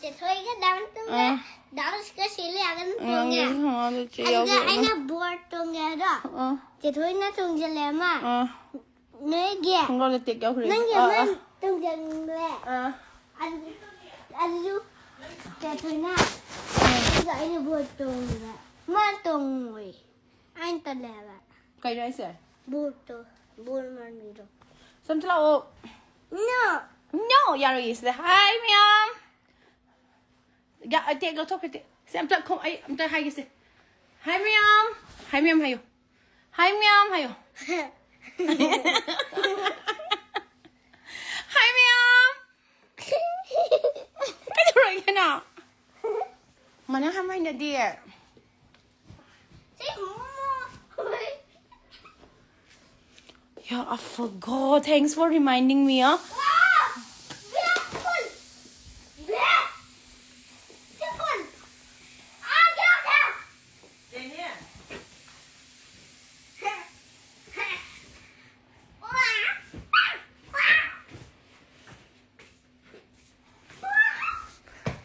จะถอยก็ดังตรงนี้ดังก็สีเหลืองตรงนี้อันนี้ไอ้น่ะบัวตรงนี้ด้วยจะถอยน่ะตรงจะแหลมอ่ะเนื้อแก่นั่นยังมันตรงจะแหลมอันดูจะถอยน่ะไอ้น่ะบัวตรงนี้มันตรงเลยไอ้ตะแหลมอ่ะใครได้เสียบัวตัวบัวมันมีตัวสมทเรา no อย่ารู้สิ hi มิยมอย่าเด็กเราทุกคนเสียมจะคงไอ้จะให้กี่สิ hi มิยม hi มิยมให้อยู่ hi มิยมให้อยู่ hi มิยมไม่ทำอะไรกันอ่ะมันยังทำให้เนี่ยดีอ่ะYeah, I forgot. Thanks for reminding me, huh?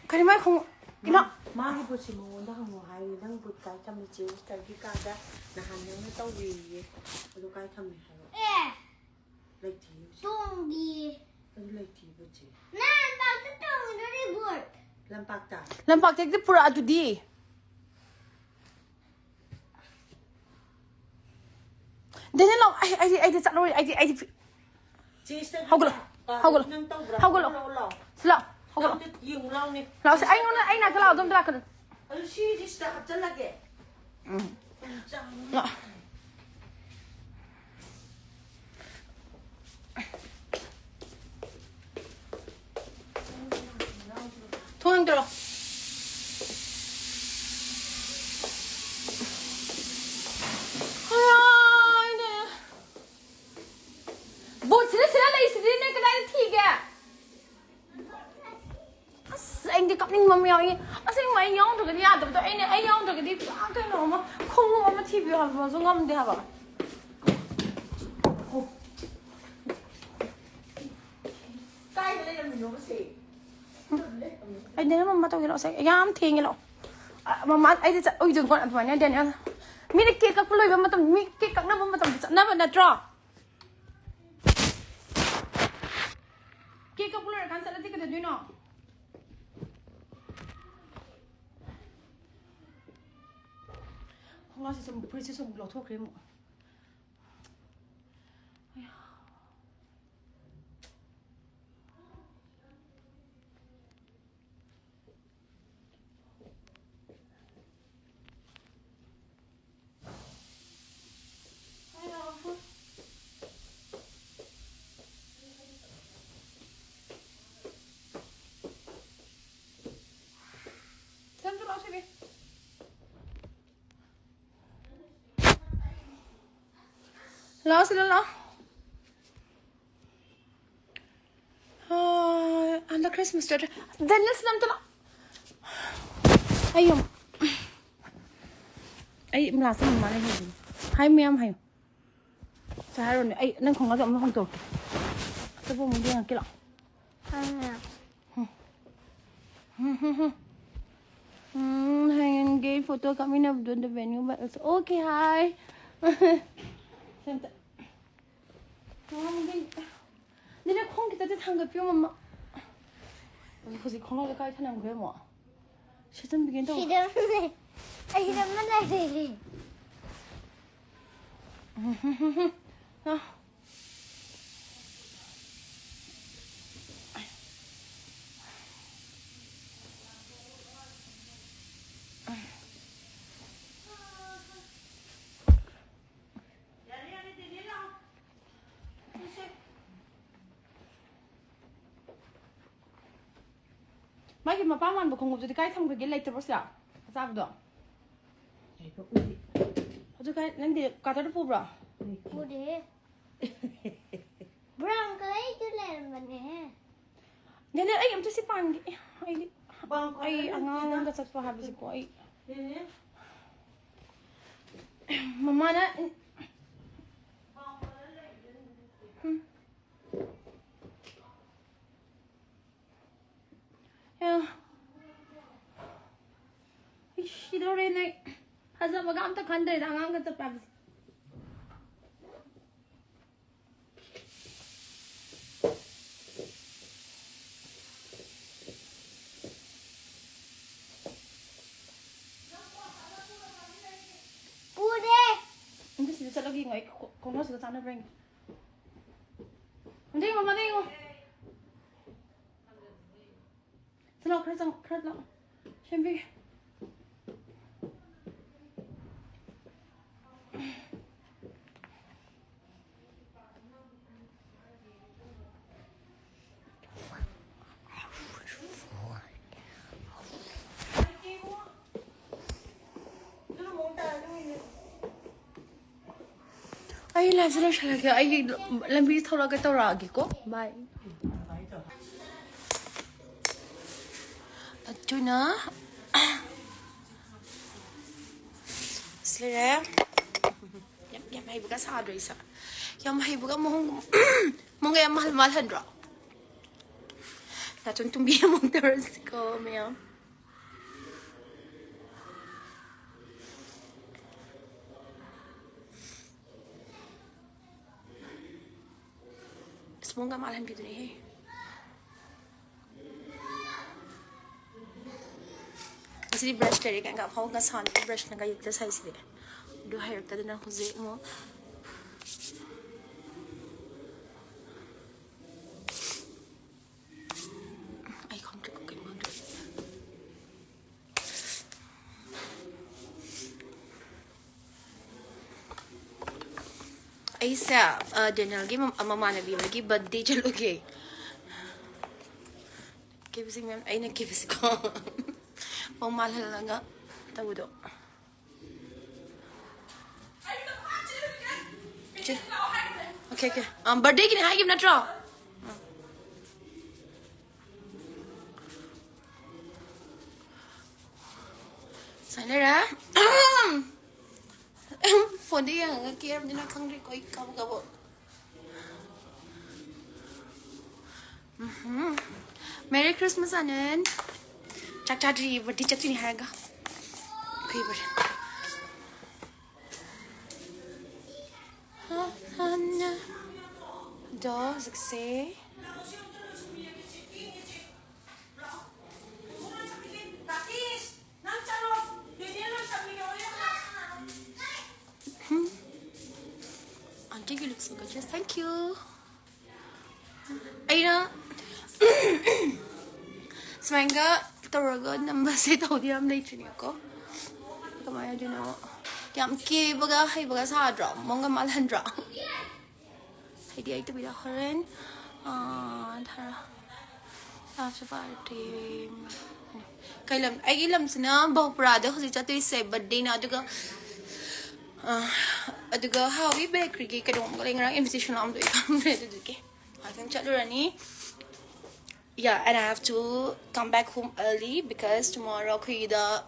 Cái này không cái nó má hay bút xì mồ đó không hay đang bút cái chăm đi chiếu cái cái đó là hành nó tao vì lúc cái thầm này hay lấy thì tung đi lấy thì bút gì nè tao sẽ tung nó đi bút làm bạc trả làm bạc cái pura tu đi đây là lòng ai chặt rồi ai hao cái lo dùng lâu nè lão sẽ anh nào cho lão dùm ra cần xí thì sẽ hấp dẫn là kệ lão thôi anh được rồi bột xí lấy này cái này thì kìa anh đi cặp ninh mà mèo ấy, anh mày nhong được cái gì à? Tụi anh nhong được cái gì? Cái nó mà không mà TV hả? Mà dùng ngâm đi hả? cái này là mình nói gì? Anh đến mà tao cái nó sẽ yam thiêng cái nó, mà anh đi ôi đừng con ăn phải nha đền nha. Mi đi kia các lối mà tao mi kia các nó mà tao nó mà draw. Kia các lối kan sẽ là cái gì nó? Nó sẽ dùng bữa sẽ dùng lọ thuốc đấy mà. Xem cho nó xem đi. Lo sila lo. Under Christmas tree. Then let's nam tala. Ayom. Ay mlasa mama na hindi. Hi ma'am hayo. Sa haron ay nang khong ga mo khong to. Sa po mo di ang kilo. Hang gay photo kami na doon the venue but it's okay hi. Senta. Nila kong kita tanggap yung mama. Kasi kung ano kahit hanang gawin mo. Siya dyan bigyan daw. Ay, naman na rin. Mai khi mà ba man bộ không ngủ rồi thì cái thằng cái lấy từ bao giờ sao được? Rồi cái nên thì cả tao đã phụ rồi. Phụ đi. Brown cái chứ làm mình nè. Nên là anh em tôi sẽ bàn cái ai anh ngang cái sắp vào cái coi. Mama na. Yeah. 시도래네. 하자 뭐가 아무튼 간다. 당한 것도 빠지. Hindi sila sa lagi ngay kung ano sila sana bring. Hindi mama hindi mo. Sila kret lang. Siyempre. Ay, live sila siya lagi. Ay, lambi talaga tawagi ko. Bye. At yun na. Sila. Yam mahibuga sa adro isa. Yam mahibuga mong ngayam mahal-mahalhan ra. Natun tumbiya mong terrace ko, mayam. Semoga malam gitu nih. Masih di brush dari kan nggak mau nggak sahn brush nggak kayak itu saya sih. Udah hair tadi nak kuzi mo. Ay kontra ko kayo kontra. Ay sa dinner lagi mama nabi lagi birthday chalo ke. Kibisi ma'am ay nagkibisi ko. Pang mahal lang nga. Tawo do. Okay. Birthday kini hai give na draw. Sana phone đi à kia em đi nó không đi coi cabo Merry Christmas anen chắc đi vật đi chắc đi hai ga khi bật đó giật xe Auntie, you look so gorgeous. Thank you. Aina. Semangga torogo number se tau diam nei chini ko. Kamaya dino. Yam ki baga hai baga sa dra. Monga malhan dra. Hai dia itu bila keren. Thara. After party. Kailam ai ilam sina bau prada hosi chatu se birthday na aduga aduga hawi bakery ki kadong ngarang invitation am do ikam re duke I think chalurani yeah and I have to come back home early because tomorrow kuida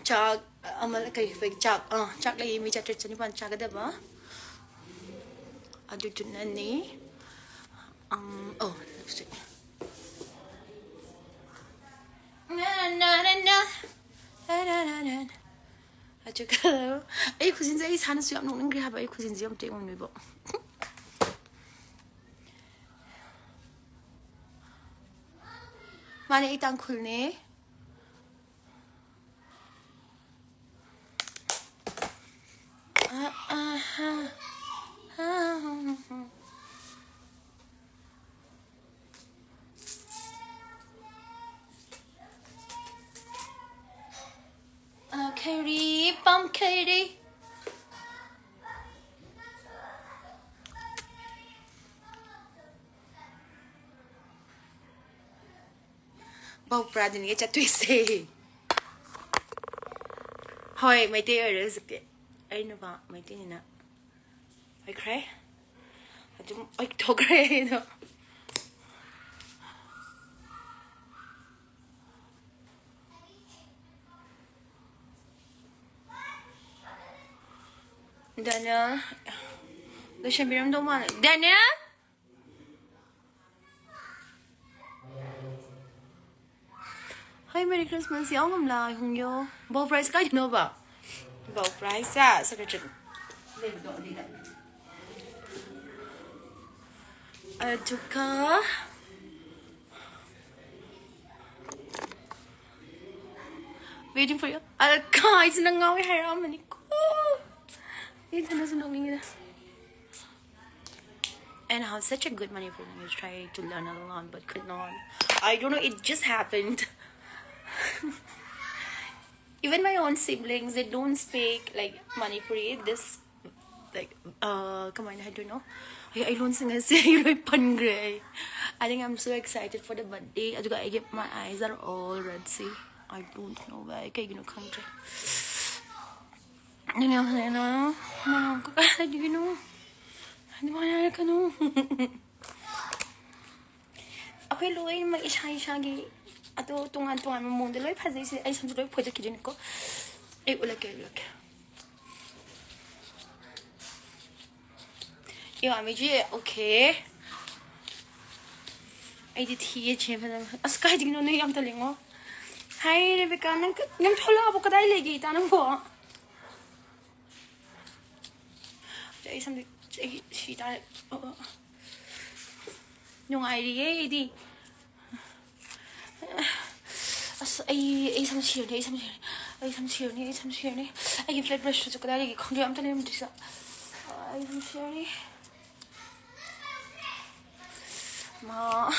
chak amal kai chak lagi mi chat chani pan chak da ba adu tunani oh lipstick na 아주가 이 구진자이 사는 수염 녹는 게 하바 이 구진지염 때문에 뭐 만에 일단 쿨네 Katie, bum Katie. Bau pradin ya chat twist. Hoi, mai te er zake. Ai no ba, mai te ni na. Ai cry. Ajum ai to cry no. Daniel, 너 샴비람 너무 많아. Daniel? Hi, Merry Christmas. Y'all ngầm lại hùng yo. Bow price cái gì nữa bà? Bow price à? Sao cái chuyện? Đây một đoạn đi đã. Aduka. Waiting for you. Aduka, it's not going to haram and it doesn't know me. And I have such a good money for me. I tried to learn a lot, but could not. I don't know. It just happened. Even my own siblings, they don't speak like Manipuri. This, like, come on, I don't know. I don't sing a pangre. I think I'm so excited for the birthday. I get my eyes are all red. See, I don't know why. I can't country. You know, I don't know. Okay, Loy, my shaggy. Ato tungan mo de loy phasai se ai samjoi photo kijin ko ei ulake yo ami ji okay ai di thi che phana askai ding no ne yam talingo hai Rebecca nang ngam thola bo kadai legi ta nang bo ai samdi ai shi ta nyong ai ri di ai some cheer ni I give flat brush to cái đấy không em cho nên mình sợ ai some cheer ni mà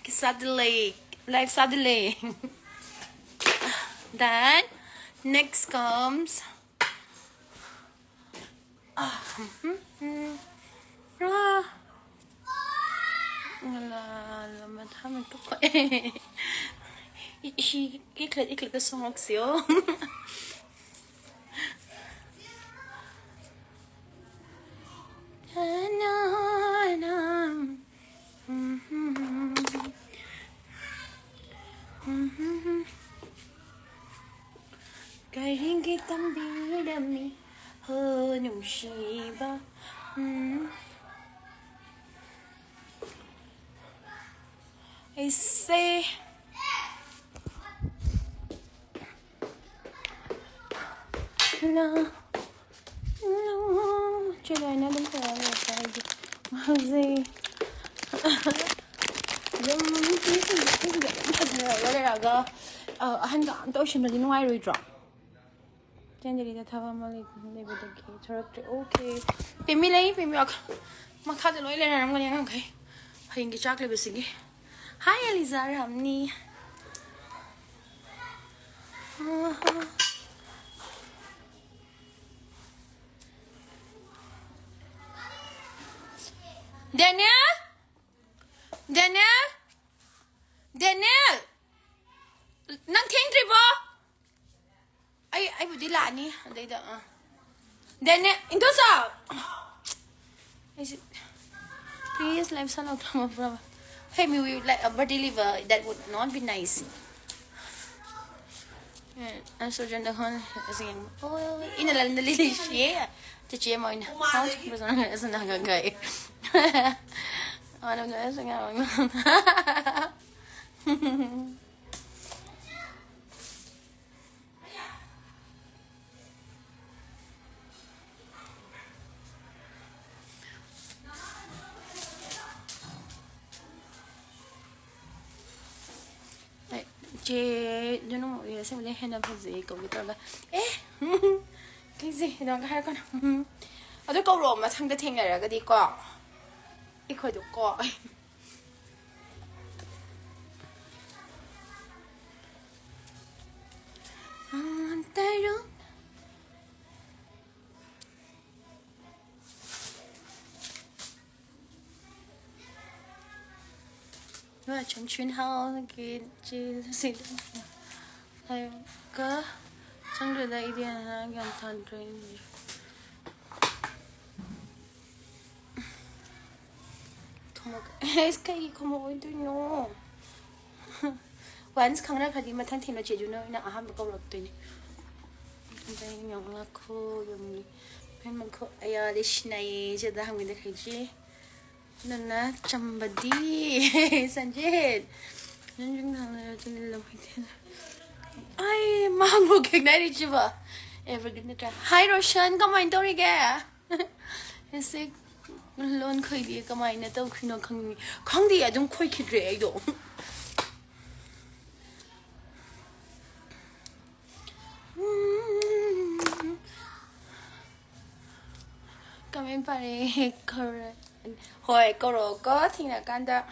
suddenly life suddenly then next comes là mà tham mình có phải cái clip cái song học xíu cái riêng cái tâm bi đam mi hơn nungsi ba I say no chơi này nó đúng rồi cái gì mà gì nhưng cái là cái anh cảm tôi xem là đi ngoài rồi trên đây là thava mà lấy về đây cái okay tìm mi lấy mà khát được lối lên là nó ngang cái hình cái chắc là bị gì Hi Eliza Ramni. Daniel? Nang thiên tri bo? Ai vừa đi lại nè, đây đó. Daniel, into sao? Please, live son of my brother. Hey, we would like a birthday liver. That would not be nice. I'm so gentle. Saying, oh, inalan na lili siya. Chichi mo ina. How was on as an agagay? Ano na sa nga. Chị nó nói xem đây hay là cái gì cậu biết là cái gì nó cái hai con ở đây câu rồi mà thằng cái thằng này là cái đi cọ ít khỏi được cọ tay đó và trong chuyến hao cái chị xin thầy có trong đời đây thì là gần thần rồi không cái không có tôi nó once khang ra khadi mà thằng thì nó chỉ cho nó là ham một câu luật tôi này đây nhộng là cô dùng bên mình cô ai đi này giờ đã hàng người thấy chứ Nana chambadi Sanjit. Ay, mango cake na rin siya. Ever gonna try. Hi Roshan, kamain daw rin ka. Kasi lon khơi đi kamain na daw khino khang di adum khoi khidre ai do. Kamain pare kor. Hồi cô có thì là can đó.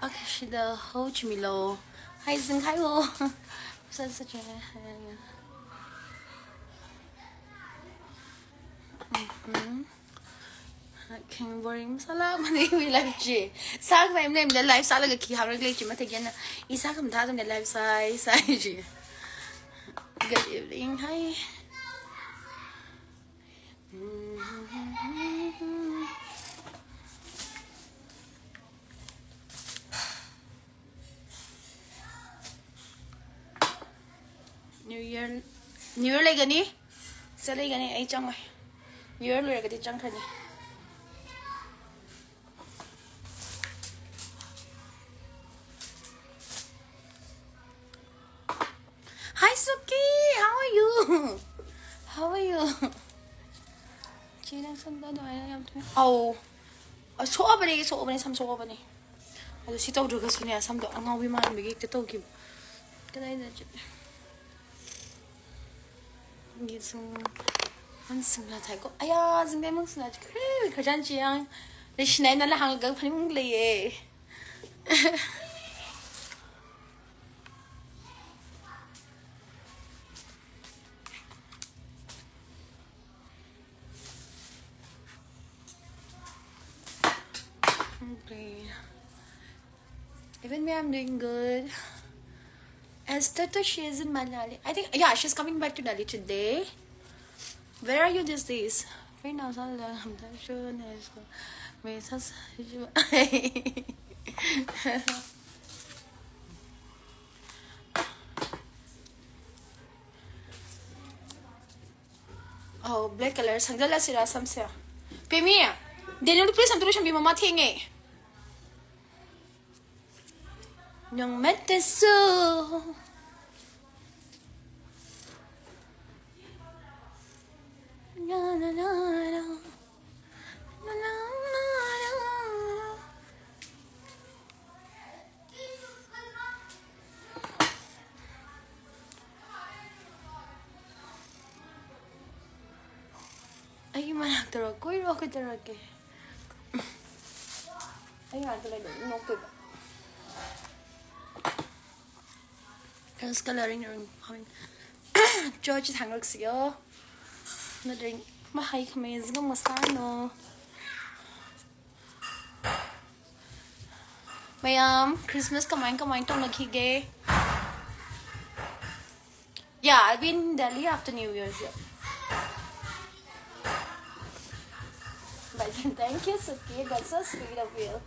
Akashida Ho Chimilo. Hi Zing Hi Wo. Such a King boring salam mani we live ji. Sak em name the life sala ki ha regle ji mate gen. Isa kam tha the life sai ji. Good evening. Hi. New Year lại gần đi. Sẽ lại gần đi ấy trong rồi. New Year lại gần đi trong thôi đi. Hi Suki, how are you? How are you? Chị đang xem đó đòi em thôi. Số bên này xăm số bên này. Rồi chị tao được cái số này xăm đó ngao vi man mấy cái tao kịp. Cái này là chị. Nghĩ xong ăn xong là thấy có ai à dừng đây mong xong là cái thời gian chị ăn để xin này nó là hàng cái phần mong lì okay. Even me, I'm doing good. Esther, she is in Manali. I think, yeah, she's coming back to Delhi today. Where are you these days? Right now, I'm not sure. Oh, black color. Sangdala sira samsya. Pemi, Daniel, please, I'm going to be mama thingy. Nyong meteso. Na na na na. Na na na na. Ay manak taro ko iro ko taro ke. Ay nga talay no ko. Girls coloring room coming. George hangrok siyo. Na drink mahay kami zgang masano. Mayam Christmas kamain tong naghige. Yeah, I'll be in Delhi after New Year's. Yeah. But thank you, Suki. That's so sweet of you.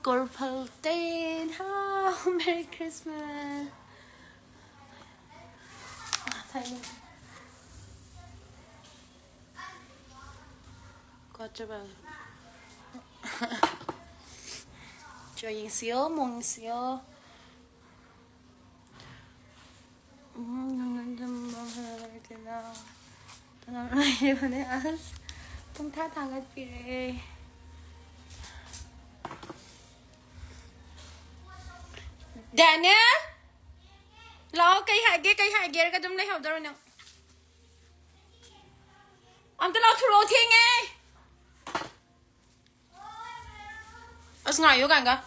Corpal Dane, oh, Merry Christmas. Tiny. Got about. Joying seal, mong seal. Tung tha thang at pire. Daniel, lo cây hại ghê cái trong đây học đâu nè. Ông ta lo thu lô thiên nghe. Ở ngoài vô cả.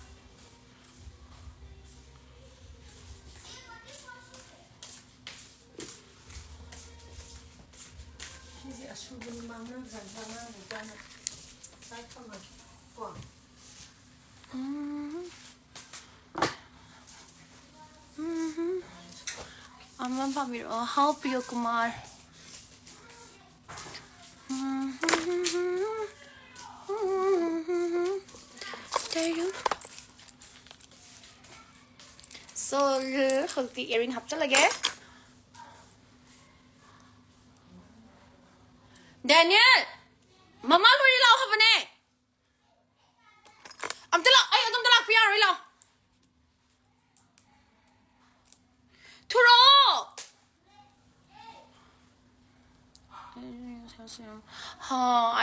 Aman pamiro how Priyo Kumar. So hugti earring 합절하게. Daniel, mama luri lau habane. Am tala ay adum tala pian ri lau. Turo.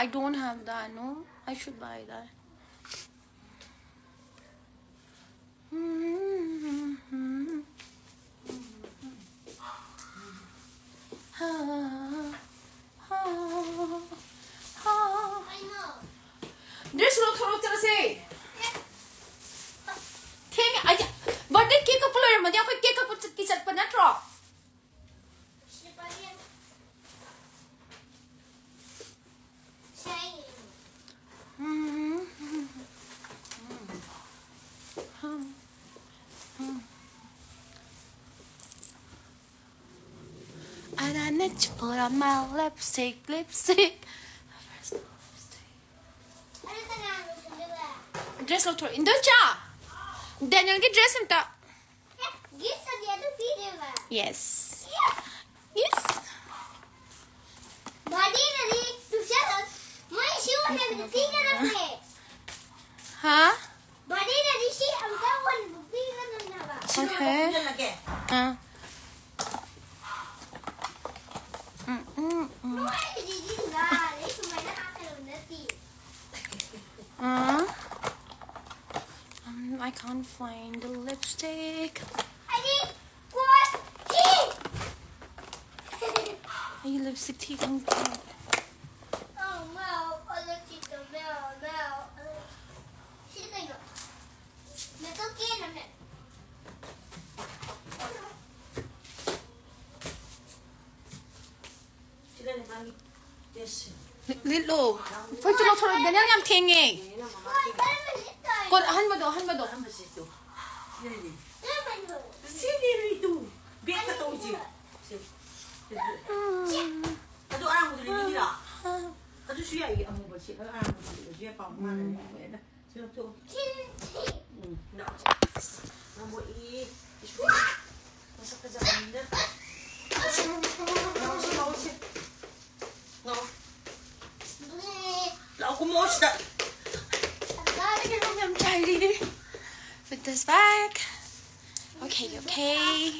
I don't have that. No, I should buy that. There's no throw to say. Thing I but the cake up player, but you have cake up to kiss at Panatra. And I need to put on my lipstick. Dress look through in the jar. Daniel get dress him top. Yes. Yes. Huh? Okay. I can't find the lipstick. Ay, lipstick tea không có. Little. Phải cho nó thôi, để nó làm thiên nghe. Con han vào đó. Sini itu. Biar kata uji. Aduh orang muda ni lah. Aduh suya ini amu bersih. Orang muda dia paman ni. Sini tu. Nak. Amu ini. Masa kerja benda. No. Lau aku mau sudah. I'm tidy with this bag. Okay. This bag.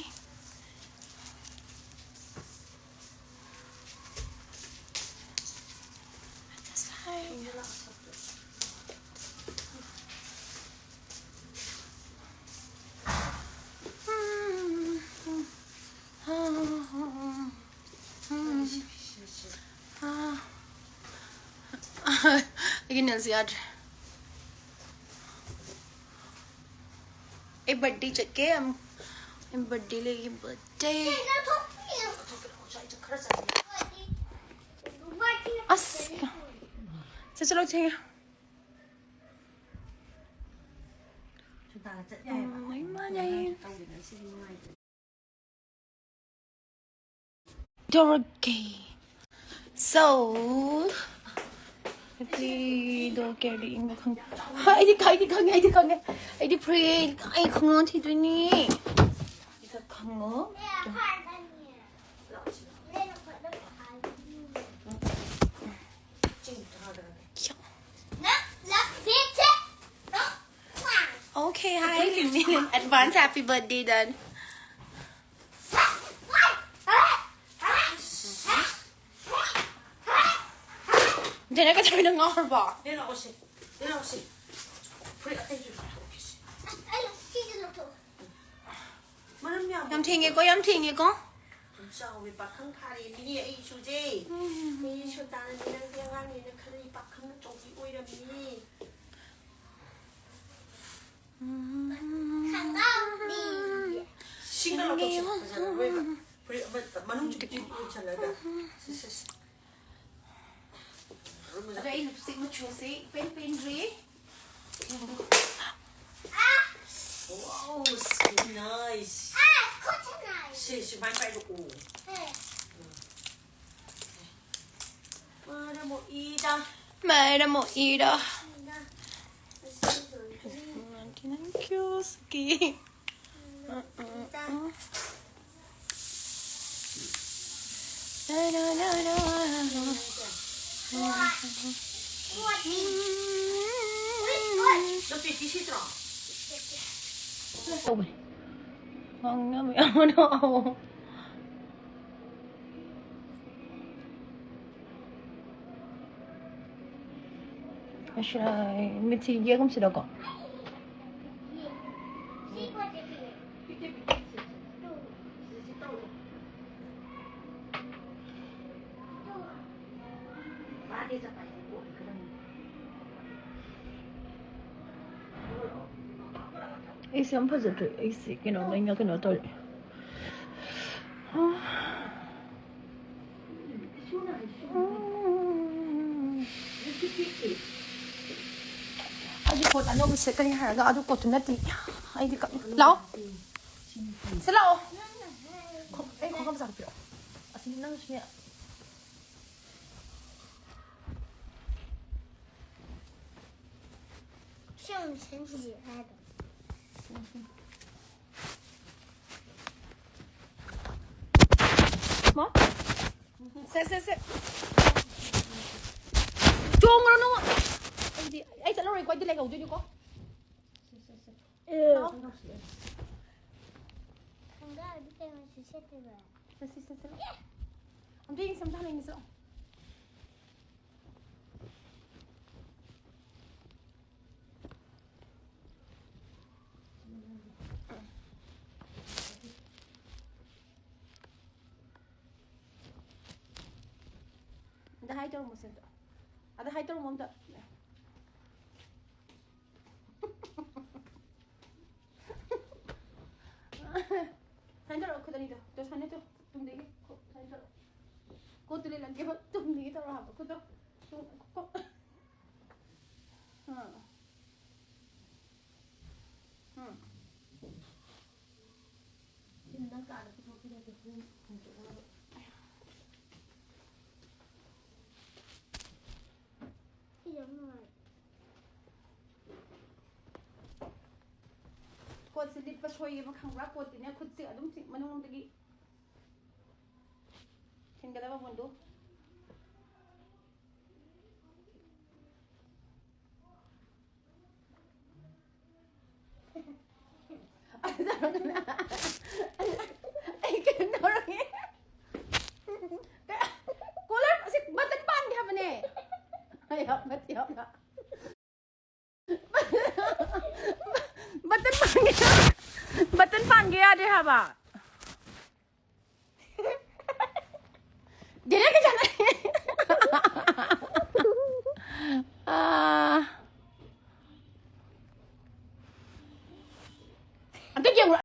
Again, yaad. A birthday चक्के हम birthday लेगी birthday अस चलो चलेंगे नहीं मानेंगे okay. So Hopefully don't get it in the car. I did pray. I can't do it. It's a come Okay, hi, in advance happy birthday then. Then I got to turn on her bar. Yam ting ko. Sao bị bạc khăn thà đi đi ấy chú gì? Đi chú ta đi đang tiếng ăn đi đang khơi bạc khăn trong cái ôi đầm đi. Khăn đâu đi? Xin nó đâu chứ? Vậy mà nung chụp chụp chụp lại đó. Đây là xịn một chút xí, pen rí. Wow, so nice. She might try to go. Mẹ một ý đó. Thank you, Ski. Nó bị tí xít rồi. Ôi, ngon lắm mẹ đâu. Așa, mi-ți e cum se dă. Esse é um puzzle, esse que não nem que não tô. 아주 곧 안 오고 있을 거니 하나가 아주 곧 끝났지. 아이디 까. 라오. 슬라오. 에이 건강 잘 필요. 아 신나는 수면.像神奇爱的。 뭐? 쎄. 종으로 놓아. Ai sẽ nói quay đi lại cầu cho cô. Không có biết cái mà sẽ xếp đi rồi. Sẽ. Ông đi xem sao này sao. Ada hai terus musim tu. Ada hai terus musim tu. Sanjaro aku tadi tu. Tu sana tu. Tum degi. Sanjaro. Kau tu le lagi apa? Tum degi tu apa? Kau tu. Kau. Ini dah tak ada tu kita tu. Kau sedih pas hoy macam rakot ini aku sih adum sih mana orang lagi. Tinggal apa pun tu. Ay kena orang ni. Kolar si batan pan dia apa ni? Ayap mati apa? Button pan gaya deh haba. Dia nak kerja ni. Nanti dia